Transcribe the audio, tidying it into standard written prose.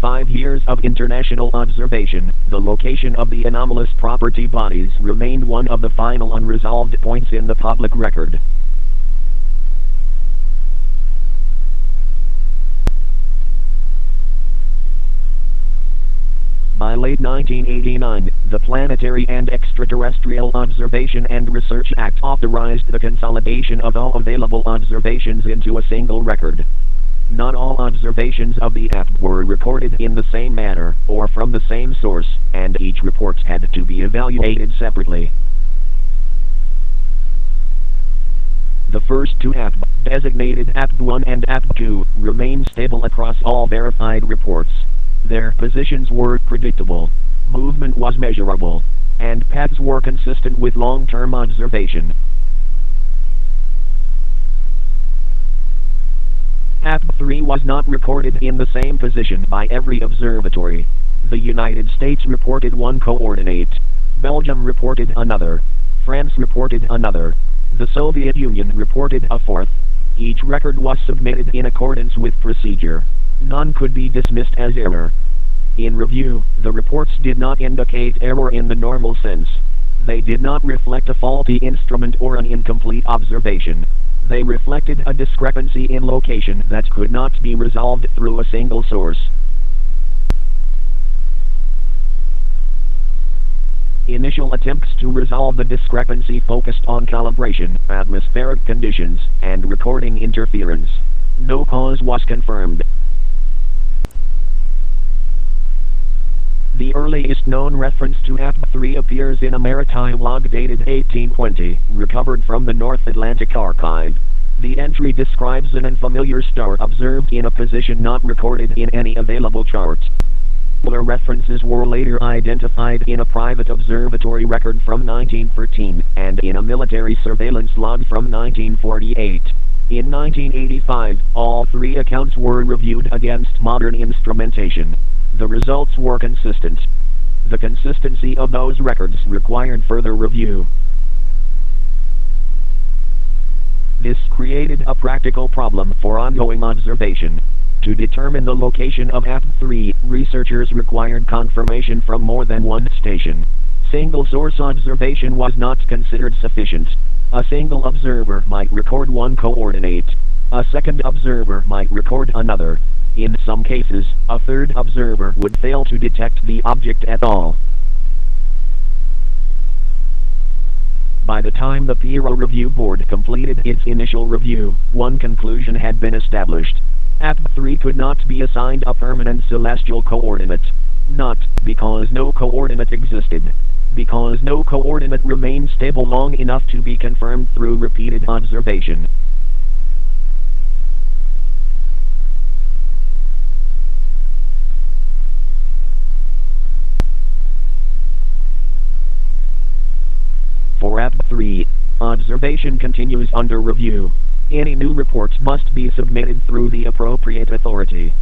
5 years of international observation, the location of the anomalous property bodies remained one of the final unresolved points in the public record. By late 1989, the Planetary and Extraterrestrial Observation and Research Act authorized the consolidation of all available observations into a single record. Not all observations of the act were recorded in the same manner, or from the same source, and each report had to be evaluated separately. The first two APB, designated APB 1 and APB 2, remain stable across all verified reports. Their positions were predictable, movement was measurable, and paths were consistent with long-term observation. APB 3 was not recorded in the same position by every observatory. The United States reported one coordinate. Belgium reported another. France reported another. The Soviet Union reported a fourth. Each record was submitted in accordance with procedure. None could be dismissed as error. In review, the reports did not indicate error in the normal sense. They did not reflect a faulty instrument or an incomplete observation. They reflected a discrepancy in location that could not be resolved through a single source. Initial attempts to resolve the discrepancy focused on calibration, atmospheric conditions, and recording interference. No cause was confirmed. The earliest known reference to APB 3 appears in a maritime log dated 1820, recovered from the North Atlantic Archive. The entry describes an unfamiliar star observed in a position not recorded in any available chart. Similar references were later identified in a private observatory record from 1913, and in a military surveillance log from 1948. In 1985, all three accounts were reviewed against modern instrumentation. The results were consistent. The consistency of those records required further review. This created a practical problem for ongoing observation. To determine the location of APB 3, researchers required confirmation from more than one station. Single-source observation was not considered sufficient. A single observer might record one coordinate. A second observer might record another. In some cases, a third observer would fail to detect the object at all. By the time the peer review board completed its initial review, one conclusion had been established. APB 3 could not be assigned a permanent celestial coordinate. Not because no coordinate existed. Because no coordinate remained stable long enough to be confirmed through repeated observation. For APB 3, observation continues under review. Any new reports must be submitted through the appropriate authority.